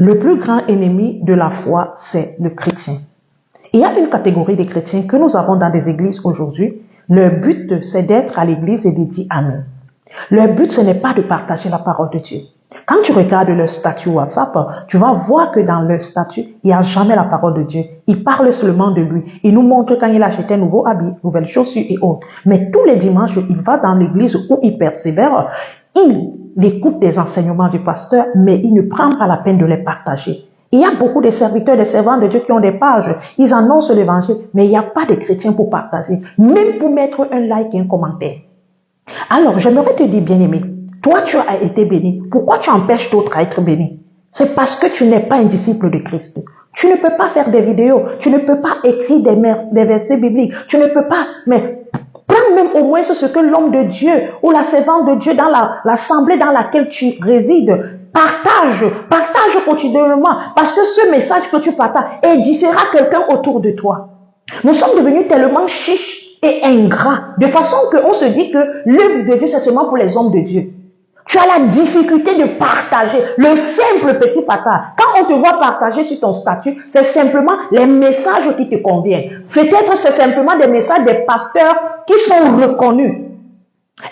Le plus grand ennemi de la foi, c'est le chrétien. Il y a une catégorie de chrétiens que nous avons dans des églises aujourd'hui. Leur but, c'est d'être à l'église et de dire Amen. Leur but, ce n'est pas de partager la parole de Dieu. Quand tu regardes leur statut WhatsApp, tu vas voir que dans leur statut, il n'y a jamais la parole de Dieu. Ils parlent seulement de lui. Ils nous montrent quand il achète un nouveau habit, nouvelles chaussures et autres. Mais tous les dimanches, il va dans l'église où il persévère. Il écoute des enseignements du pasteur, mais il ne prend pas la peine de les partager. Il y a beaucoup de serviteurs, des servants de Dieu qui ont des pages. Ils annoncent l'évangile, mais il n'y a pas de chrétiens pour partager, même pour mettre un like et un commentaire. Alors, j'aimerais te dire, bien-aimé, toi, tu as été béni. Pourquoi tu empêches d'autres à être bénis? C'est parce que tu n'es pas un disciple de Christ. Tu ne peux pas faire des vidéos. Tu ne peux pas écrire des versets bibliques. Tu ne peux pas, mais prends même au moins ce que l'homme de Dieu ou la servante de Dieu dans l'assemblée dans laquelle tu résides, partage quotidiennement. Parce que ce message que tu partages édifiera quelqu'un autour de toi. Nous sommes devenus tellement chiches et ingrats, de façon qu'on se dit que l'œuvre de Dieu, c'est seulement pour les hommes de Dieu. Tu as la difficulté de partager le simple petit partage. Quand on te voit partager sur ton statut, c'est simplement les messages qui te conviennent. Peut-être c'est simplement des messages des pasteurs qui sont reconnus.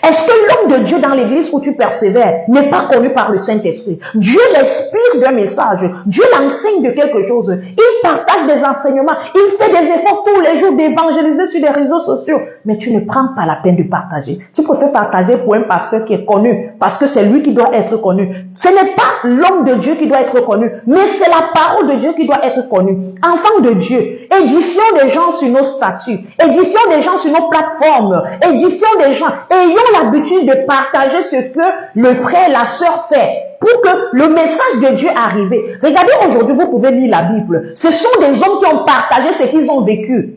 Est-ce que l'homme de Dieu dans l'église où tu persévères n'est pas connu par le Saint-Esprit? Dieu l'inspire d'un message. Dieu l'enseigne de quelque chose. Il partage des enseignements. Il fait des efforts tous les jours d'évangéliser sur les réseaux sociaux. Mais tu ne prends pas la peine de partager. Tu préfères partager pour un pasteur qui est connu parce que c'est lui qui doit être connu. Ce n'est pas l'homme de Dieu qui doit être connu, mais c'est la parole de Dieu qui doit être connue. Enfants de Dieu, édifions des gens sur nos statuts. Édifions des gens sur nos plateformes. Édifions des gens. Ayons l'habitude de partager ce que le frère, la sœur fait pour que le message de Dieu arrive. Regardez aujourd'hui, vous pouvez lire la Bible. Ce sont des hommes qui ont partagé ce qu'ils ont vécu.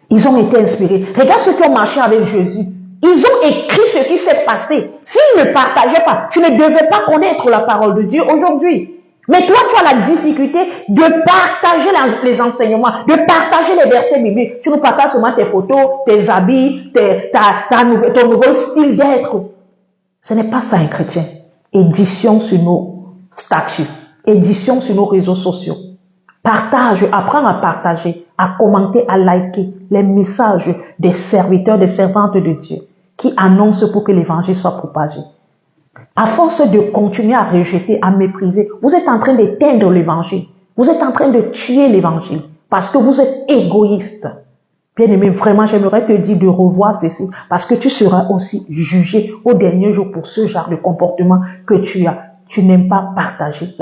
Ils ont été inspirés. Regarde ceux qui ont marché avec Jésus. Ils ont écrit ce qui s'est passé. S'ils ne partageaient pas, tu ne devais pas connaître la parole de Dieu aujourd'hui. Mais toi, tu as la difficulté de partager les enseignements, de partager les versets bibliques. Tu nous partages seulement tes photos, tes habits, ton nouveau style d'être. Ce n'est pas ça un chrétien. Édition sur nos statuts, édition sur nos réseaux sociaux. Partage, apprends à partager, à commenter, à liker les messages des serviteurs, des servantes de Dieu qui annoncent pour que l'évangile soit propagé. À force de continuer à rejeter, à mépriser, vous êtes en train d'éteindre l'évangile. Vous êtes en train de tuer l'évangile parce que vous êtes égoïste. Bien-aimé, vraiment, j'aimerais te dire de revoir ceci parce que tu seras aussi jugé au dernier jour pour ce genre de comportement que tu as. Tu n'aimes pas partager.